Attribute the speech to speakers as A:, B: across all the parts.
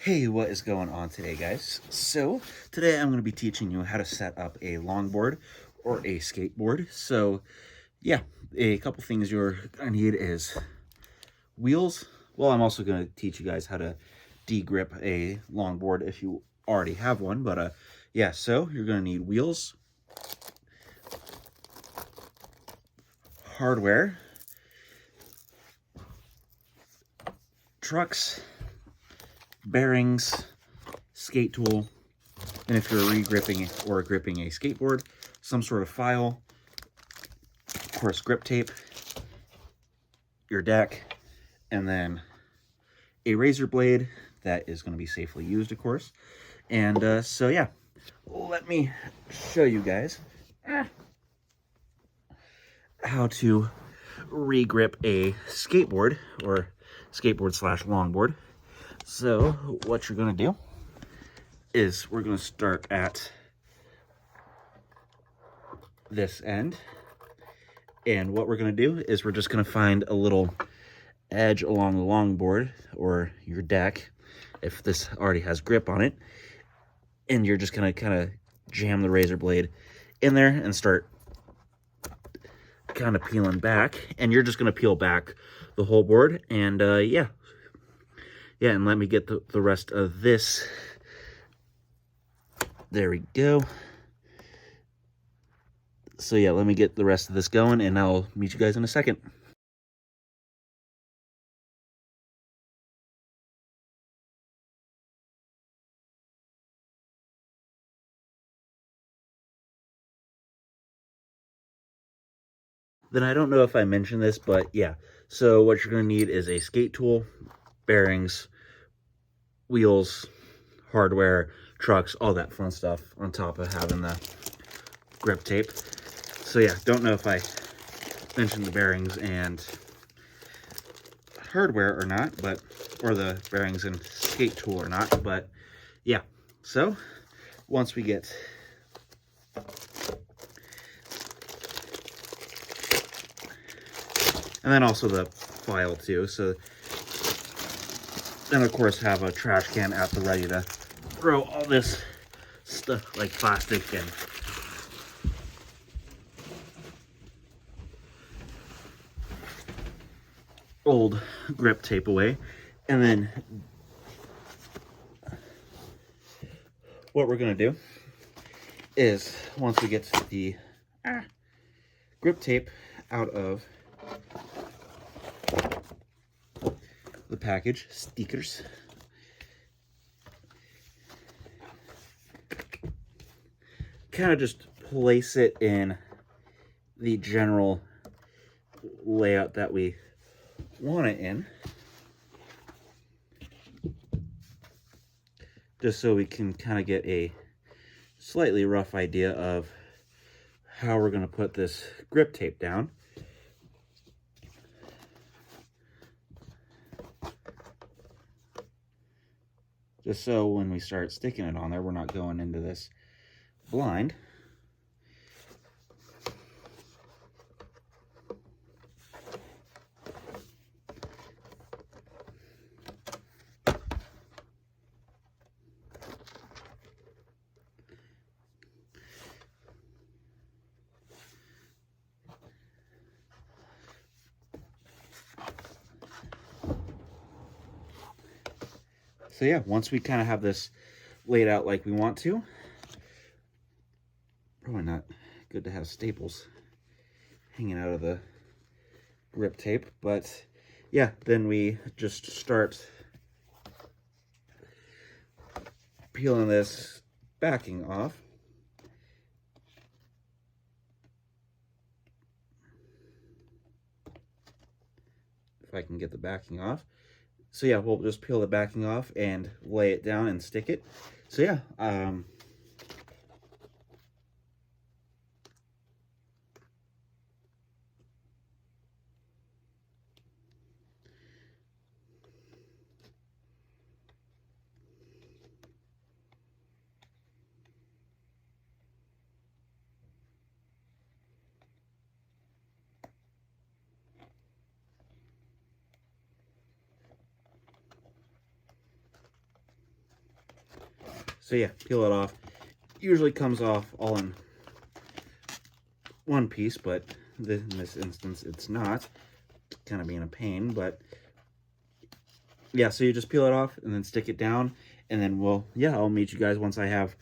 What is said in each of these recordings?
A: Hey, what is going on today, guys? So, today I'm going to be teaching you how to set up a longboard or a skateboard. So, yeah, a couple things you're going to need is wheels. Well, I'm also going to teach you guys how to de-grip a longboard if you already have one. But, yeah, so you're going to need wheels, hardware, trucks, bearings, skate tool, and if you're re-gripping or gripping a skateboard, some sort of file, of course, grip tape, your deck, and then a razor blade that is going to be safely used, of course. And so, yeah, let me show you guys how to re-grip a skateboard or skateboard slash longboard. So what you're going to do is we're going to start at this end. And what we're going to do is we're just going to find a little edge along the longboard or your deck, if this already has grip on it, and you're just going to kind of jam the razor blade in there and start kind of peeling back, and you're just going to peel back the whole board. And yeah, and let me get the rest of this. There we go. So yeah, let me get the rest of this going, and I'll meet you guys in a second. Then I don't know if I mentioned this, but yeah, so what you're going to need is a skate tool, bearings, wheels, hardware, trucks, all that fun stuff on top of having the grip tape. So yeah, don't know if I mentioned the bearings and hardware or not, but or the bearings and skate tool or not, but yeah. So once we get and then also the file too. So then of course have a trash can at the ready to throw all this stuff like plastic and old grip tape away. And then what we're gonna do is once we get the grip tape out of the package, stickers, kind of just place it in the general layout that we want it in, just so we can kind of get a slightly rough idea of how we're going to put this grip tape down. Just so when we start sticking it on there, we're not going into this blind. So yeah, once we kind of have this laid out like we want to, probably not good to have staples hanging out of the grip tape, but yeah, then we just start peeling this backing off. If I can get the backing off. So yeah, we'll just peel the backing off and lay it down and stick it. So yeah, So yeah, peel it off. Usually comes off all in one piece, but in this instance it's not. Kind of being a pain, but yeah, so you just peel it off and then stick it down, and then I'll meet you guys once I have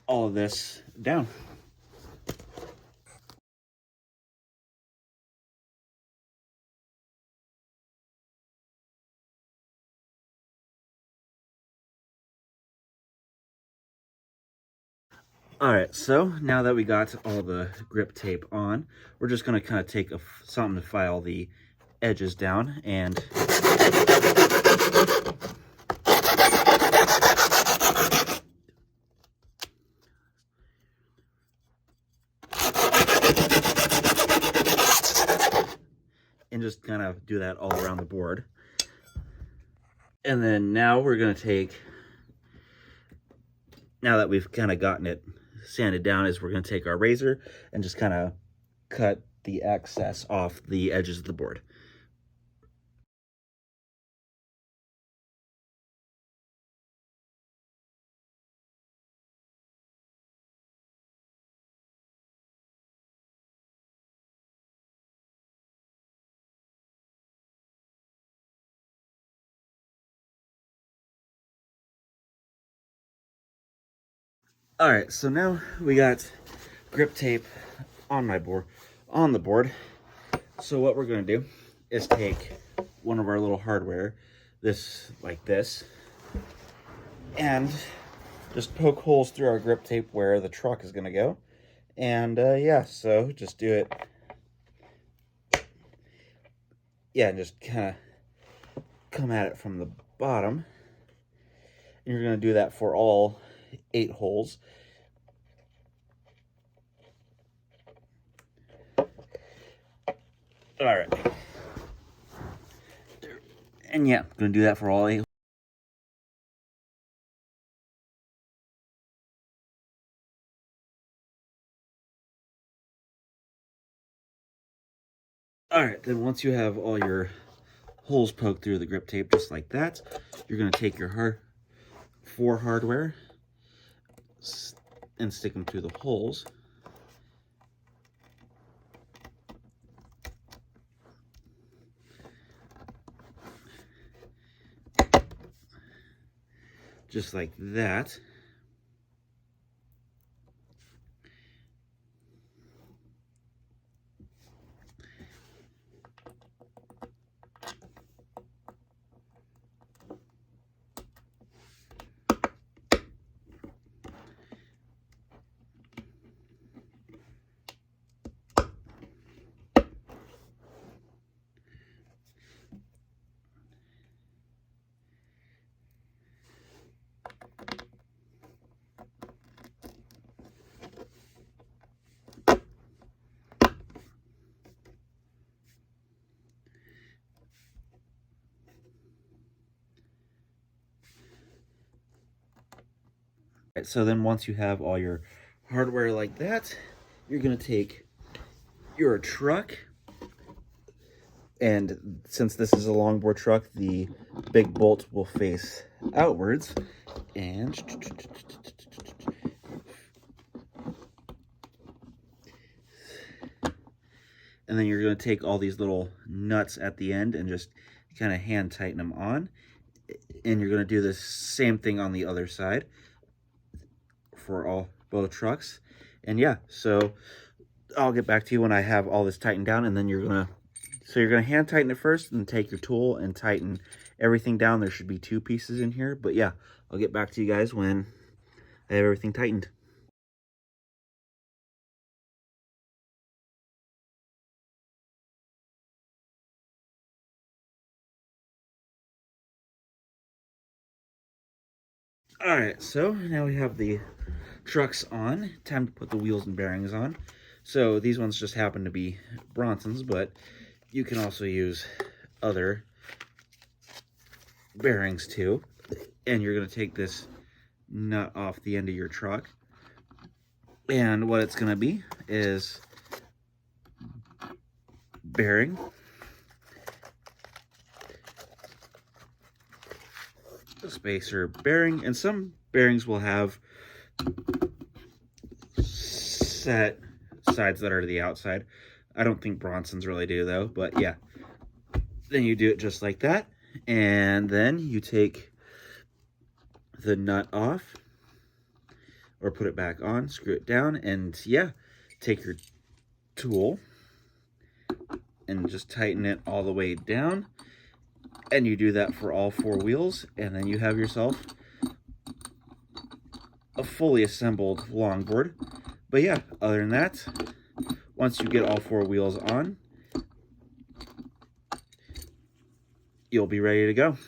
A: all of this down. All right, so now that we got all the grip tape on, we're just gonna kind of take something to file the edges down, and just kind of do that all around the board. And then now we're gonna take, now that we've kind of gotten it sanded down, is we're gonna take our razor and just kind of cut the excess off the edges of the board. All right, so now we got grip tape on the board. So what we're gonna do is take one of our little hardware, like this, and just poke holes through our grip tape where the truck is gonna go. And yeah, so just do it. Yeah, just kind of come at it from the bottom. And you're gonna do that for all 8 holes. All right. And yeah, I'm gonna do that for all 8. All right, then once you have all your holes poked through the grip tape just like that, you're gonna take your 4 hardware and stick them through the holes. Just like that. Right, so then once you have all your hardware like that, you're gonna take your truck, and since this is a longboard truck, the big bolt will face outwards, and then you're going to take all these little nuts at the end and just kind of hand tighten them on, and you're going to do the same thing on the other side for both trucks. And yeah, so I'll get back to you when I have all this tightened down, and then you're gonna hand tighten it first, and take your tool and tighten everything down. There should be 2 pieces in here, but yeah, I'll get back to you guys when I have everything tightened. All right, so now we have the trucks on. Time to put the wheels and bearings on. So these ones just happen to be Bronson's, but you can also use other bearings too. And you're going to take this nut off the end of your truck. And what it's going to be is bearing, spacer bearing, and some bearings will have set sides that are to the outside. I don't think Bronsons really do though, but yeah. Then you do it just like that, and then you take the nut off, or put it back on, screw it down, and yeah, take your tool and just tighten it all the way down, and you do that for all 4 wheels, and then you have yourself a fully assembled longboard. But yeah, other than that, once you get all 4 wheels on, you'll be ready to go.